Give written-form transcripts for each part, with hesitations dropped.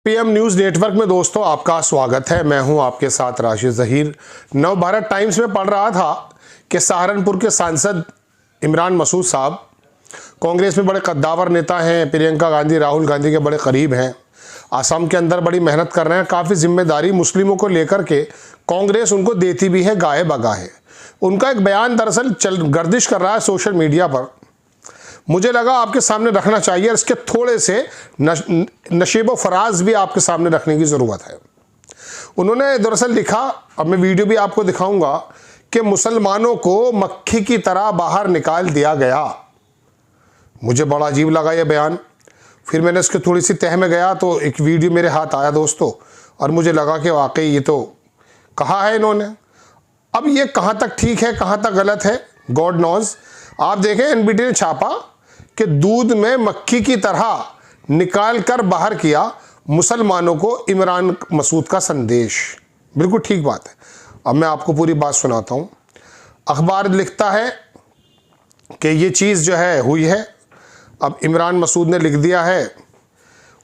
PM news network में दोस्तों आपका स्वागत है। मैं हूं आपके साथ राशिद ज़हीर। नवभारत टाइम्स में पढ़ रहा था कि सहारनपुर के सांसद इमरान मसूद साहब कांग्रेस में बड़े कद्दावर नेता हैं, प्रियंका गांधी राहुल गांधी के बड़े करीब हैं, असम के अंदर बड़ी मेहनत कर रहे हैं, काफ़ी जिम्मेदारी मुस्लिमों को लेकर के कांग्रेस उनको देती भी है गाहे बगाहे। उनका एक बयान दरअसल गर्दिश कर रहा है सोशल मीडिया पर। मुझे लगा आपके सामने रखना चाहिए और इसके थोड़े से नशीब व फराज भी आपके सामने रखने की ज़रूरत है। उन्होंने दरअसल लिखा, अब मैं वीडियो भी आपको दिखाऊंगा, कि मुसलमानों को मक्खी की तरह बाहर निकाल दिया गया। मुझे बड़ा अजीब लगा यह बयान। फिर मैंने इसके थोड़ी सी तह में गया तो एक वीडियो मेरे हाथ आया दोस्तों, और मुझे लगा कि वाकई ये तो कहा है इन्होंने। अब ये कहाँ तक ठीक है, कहाँ तक गलत है, गॉड नोज। आप देखें, एनबीटी ने छापा कि दूध में मक्खी की तरह निकाल कर बाहर किया मुसलमानों को इमरान मसूद का संदेश। बिल्कुल ठीक बात है। अब मैं आपको पूरी बात सुनाता हूँ। अखबार लिखता है कि ये चीज़ जो है हुई है। अब इमरान मसूद ने लिख दिया है,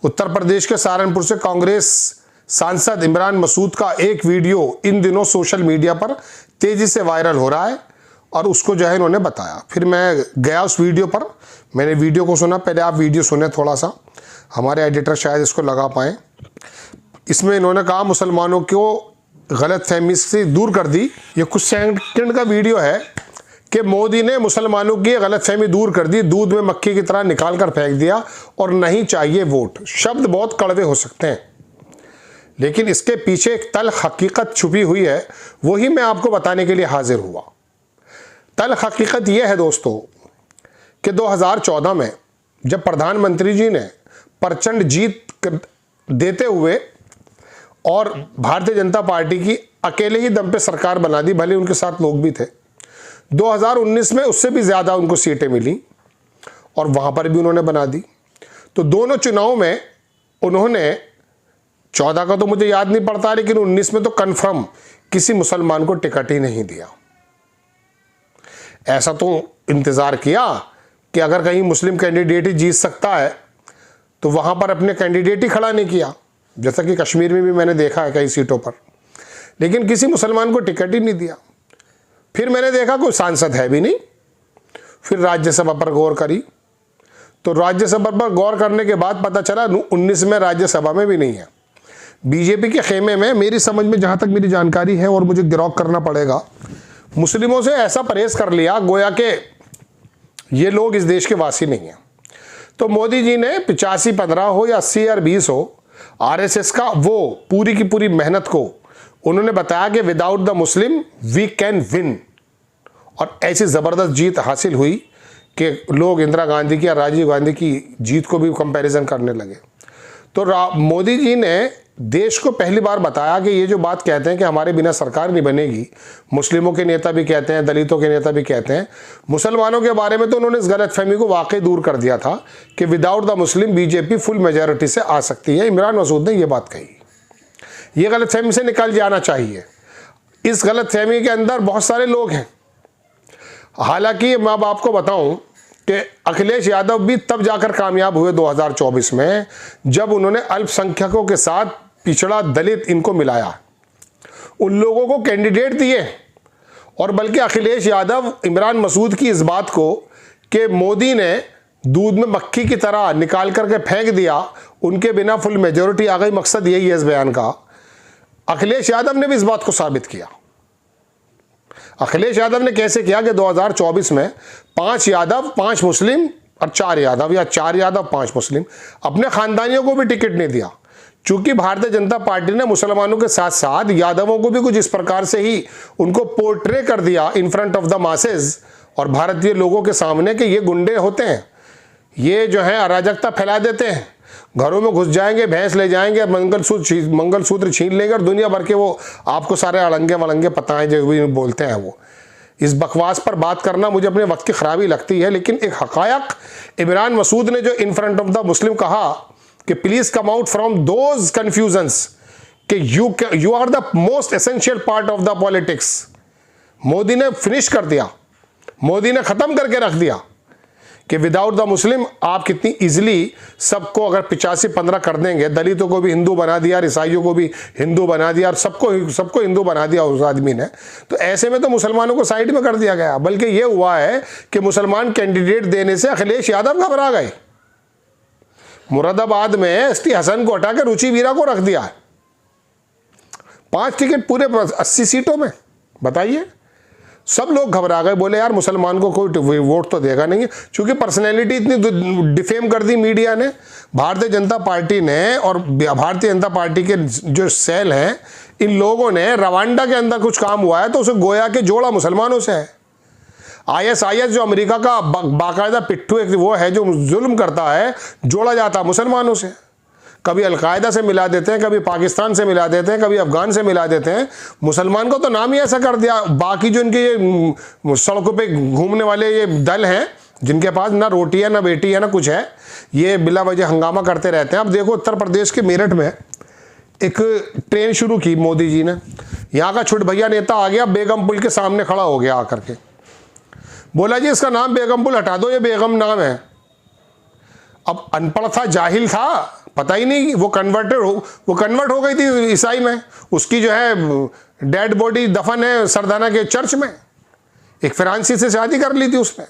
उत्तर प्रदेश के सहारनपुर से कांग्रेस सांसद इमरान मसूद का एक वीडियो इन दिनों सोशल मीडिया पर तेज़ी से वायरल हो रहा है, और उसको जो है इन्होंने बताया। फिर मैं गया उस वीडियो पर, मैंने वीडियो को सुना। पहले आप वीडियो सुने थोड़ा सा, हमारे एडिटर शायद इसको लगा पाएँ। इसमें इन्होंने कहा मुसलमानों को गलतफहमी से दूर कर दी। ये कुछ सेकंड का वीडियो है कि मोदी ने मुसलमानों की गलतफहमी दूर कर दी, दूध में मक्खी की तरह निकाल कर फेंक दिया, और नहीं चाहिए वोट। शब्द बहुत कड़वे हो सकते हैं, लेकिन इसके पीछे एक तल्ख हकीकत छुपी हुई है, वही मैं आपको बताने के लिए हाजिर हुआ। तल्ख हकीकत यह है दोस्तों कि 2014 में जब प्रधानमंत्री जी ने प्रचंड जीत देते हुए और भारतीय जनता पार्टी की अकेले ही दम पे सरकार बना दी, भले उनके साथ लोग भी थे, 2019 में उससे भी ज़्यादा उनको सीटें मिली और वहाँ पर भी उन्होंने बना दी। तो दोनों चुनाव में उन्होंने 14 का तो मुझे याद नहीं पड़ता, लेकिन 19 में तो कन्फर्म किसी मुसलमान को टिकट ही नहीं दिया। ऐसा तो इंतज़ार किया कि अगर कहीं मुस्लिम कैंडिडेट ही जीत सकता है तो वहाँ पर अपने कैंडिडेट ही खड़ा नहीं किया, जैसा कि कश्मीर में भी मैंने देखा है कई सीटों पर, लेकिन किसी मुसलमान को टिकट ही नहीं दिया। फिर मैंने देखा कोई सांसद है भी नहीं। फिर राज्यसभा पर गौर करी, तो राज्यसभा पर गौर करने के बाद पता चला 19 में राज्यसभा में भी नहीं है। बीजेपी के खेमे में, मेरी समझ में जहाँ तक मेरी जानकारी है, और मुझे गिरौक करना पड़ेगा, मुस्लिमों से ऐसा परहेज कर लिया गोया कि ये लोग इस देश के वासी नहीं हैं। तो मोदी जी ने 85-15 हो या 80 और 20 हो, आरएसएस का वो पूरी की पूरी मेहनत को उन्होंने बताया कि without the Muslim we can win, और ऐसी ज़बरदस्त जीत हासिल हुई कि लोग इंदिरा गांधी की या राजीव गांधी की जीत को भी कंपैरिजन करने लगे। तो मोदी जी ने देश को पहली बार बताया कि ये जो बात कहते हैं कि हमारे बिना सरकार नहीं बनेगी, मुस्लिमों के नेता भी कहते हैं, दलितों के नेता भी कहते हैं, मुसलमानों के बारे में तो उन्होंने इस गलतफहमी को वाकई दूर कर दिया था कि without the Muslim BJP full majority से आ सकती है। इमरान मसूद ने ये बात कही। ये गलतफहमी से निकल जाना चाहिए। इस गलतफहमी के अंदर बहुत सारे लोग हैं। हालांकि मैं अब आपको बताऊं कि अखिलेश यादव भी तब जाकर कामयाब हुए 2024 में, जब उन्होंने अल्पसंख्यकों के साथ पिछड़ा दलित इनको मिलाया, उन लोगों को कैंडिडेट दिए। और बल्कि अखिलेश यादव इमरान मसूद की इस बात को कि मोदी ने दूध में मक्खी की तरह निकाल करके फेंक दिया, उनके बिना फुल मेजॉरिटी आ गई, मकसद यही है इस बयान का। अखिलेश यादव ने भी इस बात को साबित किया। अखिलेश यादव ने कैसे किया कि 2024 में 5 यादव 5 मुस्लिम और 4 यादव, या 4 यादव 5 मुस्लिम, अपने खानदानियों को भी टिकट नहीं दिया। चूंकि भारतीय जनता पार्टी ने मुसलमानों के साथ साथ यादवों को भी कुछ इस प्रकार से ही उनको पोर्ट्रे कर दिया इन फ्रंट ऑफ द मासेज और भारतीय लोगों के सामने कि ये गुंडे होते हैं, ये जो है अराजकता फैला देते हैं, घरों में घुस जाएंगे, भैंस ले जाएंगे, मंगलसूत्र छीन लेंगे, और दुनिया भर के वो आपको सारे अड़ंगे वड़ंगे पता है जो भी बोलते हैं। वो इस बकवास पर बात करना मुझे अपने वक्त की खराबी लगती है, लेकिन एक हकायक इमरान मसूद ने जो in front of the Muslim कहा कि please come out from those confusions, कि you are the most essential part of the politics. Modi ने फिनिश कर दिया, मोदी ने खत्म करके रख दिया कि विदाउट द मुस्लिम आप कितनी इजीली सबको अगर 85-15 कर देंगे, दलितों को भी हिंदू बना दिया, ईसाइयों को भी हिंदू बना दिया और सबको हिंदू बना दिया उस आदमी ने, तो ऐसे में तो मुसलमानों को साइड में कर दिया गया। बल्कि ये हुआ है कि मुसलमान कैंडिडेट देने से अखिलेश यादव घबरा गए। मुरादाबाद में एसटी हसन को हटा के रुचि वीरा को रख दिया, 5 टिकट पूरे 80 सीटों में। बताइए, सब लोग घबरा गए, बोले यार मुसलमान को कोई वोट तो देगा नहीं, क्योंकि पर्सनैलिटी इतनी डिफेम कर दी मीडिया ने। भारतीय जनता पार्टी ने और भारतीय जनता पार्टी के जो सेल हैं, इन लोगों ने रवांडा के अंदर कुछ काम हुआ है तो उसे गोया के जोड़ा मुसलमानों से है। ISIS जो अमेरिका का बाकायदा पिट्ठू एक वो है जो जुल्म करता है, जोड़ा जाता है मुसलमानों से। कभी अलकायदा से मिला देते हैं, कभी पाकिस्तान से मिला देते हैं, कभी अफगान से मिला देते हैं। मुसलमान को तो नाम ही ऐसा कर दिया। बाकी जो इनके ये सड़कों पे घूमने वाले ये दल हैं, जिनके पास ना रोटी है ना बेटी है ना कुछ है, ये बिला वजह हंगामा करते रहते हैं। अब देखो, उत्तर प्रदेश के मेरठ में एक ट्रेन शुरू की मोदी जी ने, यहाँ का छुट भैया नेता आ गया, बेगम पुल के सामने खड़ा हो गया आकर के, बोला जी इसका नाम बेगम पुल हटा दो, ये बेगम नाम है। अब अनपढ़ था, जाहिल था, पता ही नहीं, वो कन्वर्ट हो गई थी ईसाई में। उसकी जो है डेड बॉडी दफन है सरदाना के चर्च में, एक फ्रांसी से शादी कर ली थी उसने,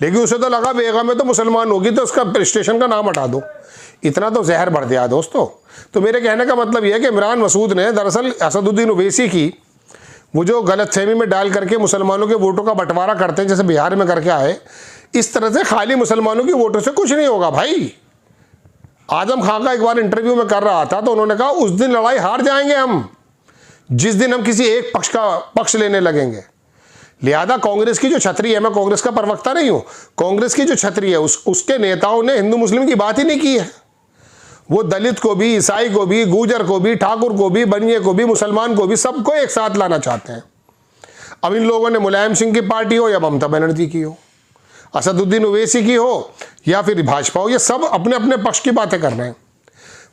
लेकिन उसे तो लगा बेगम में तो मुसलमान होगी तो उसका स्टेशन का नाम हटा दो। इतना तो जहर भर दिया दोस्तों। तो मेरे कहने का मतलब यह है कि इमरान मसूद ने दरअसल असदुद्दीन ओवैसी की वो जो गलतफहमी में डाल करके मुसलमानों के वोटों का बंटवारा करते हैं, जैसे बिहार में करके आए, इस तरह से खाली मुसलमानों के वोटों से कुछ नहीं होगा भाई। आजम खां का एक बार इंटरव्यू में कर रहा था तो उन्होंने कहा उस दिन लड़ाई हार जाएंगे हम, जिस दिन हम किसी एक पक्ष का पक्ष लेने लगेंगे। लिहाजा कांग्रेस की जो छतरी है, मैं कांग्रेस का प्रवक्ता नहीं हूं, कांग्रेस की जो छतरी है उसके नेताओं ने हिंदू मुस्लिम की बात ही नहीं की है। वो दलित को भी, ईसाई को भी, गुर्जर को भी, ठाकुर को भी, बनिए को भी, मुसलमान को भी, सबको एक साथ लाना चाहते हैं। अब इन लोगों ने मुलायम सिंह की पार्टी हो या ममता बनर्जी की हो, असदुद्दीन ओवैसी की हो या फिर भाजपा हो, ये सब अपने अपने पक्ष की बातें कर रहे हैं।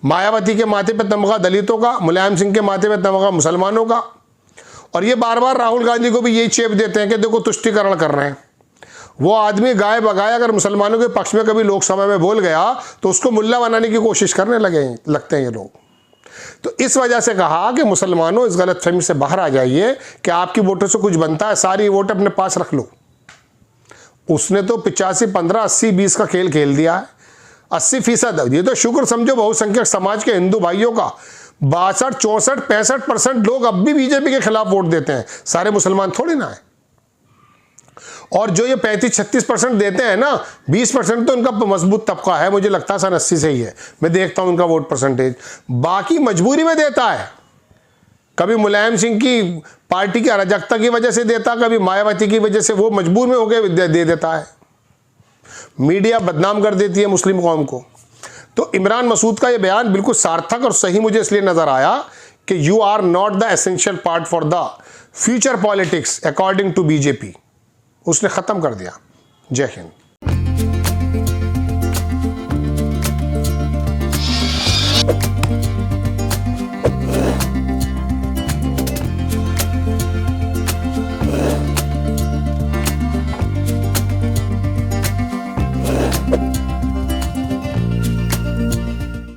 मायावती के माथे पे तमगा दलितों का, मुलायम सिंह के माथे पे तमगा मुसलमानों का, और ये बार बार राहुल गांधी को भी यही चेप देते हैं कि देखो तुष्टिकरण कर रहे हैं। वो आदमी गाय बगाए अगर मुसलमानों के पक्ष में कभी लोकसभा में बोल गया तो उसको मुल्ला बनाने की कोशिश करने लगते हैं ये लोग। तो इस वजह से कहा कि मुसलमानों इस गलतफहमी से बाहर आ जाइए कि आपकी वोटों से कुछ बनता है, सारी वोट अपने पास रख लो। उसने तो 85-15, 80-20 का खेल खेल दिया है। 80%, ये तो शुक्र समझो बहुसंख्यक समाज के हिंदू भाइयों का 62, 64, 65% लोग अब भी बीजेपी के खिलाफ वोट देते हैं। सारे मुसलमान थोड़ी ना है। और जो ये 35-36% देते हैं ना, 20% तो इनका मजबूत तबका है, मुझे लगता है 80 से ही है, मैं देखता हूं इनका वोट परसेंटेज। बाकी मजबूरी में देता है, कभी मुलायम सिंह की पार्टी की अराजकता की वजह से देता, कभी मायावती की वजह से, वो मजबूर में होकर दे देता है। मीडिया बदनाम कर देती है मुस्लिम कौम को। तो इमरान मसूद का ये बयान बिल्कुल सार्थक और सही मुझे इसलिए नजर आया कि you are not the essential part for the future politics according to BJP. उसने खत्म कर दिया। जय हिंद।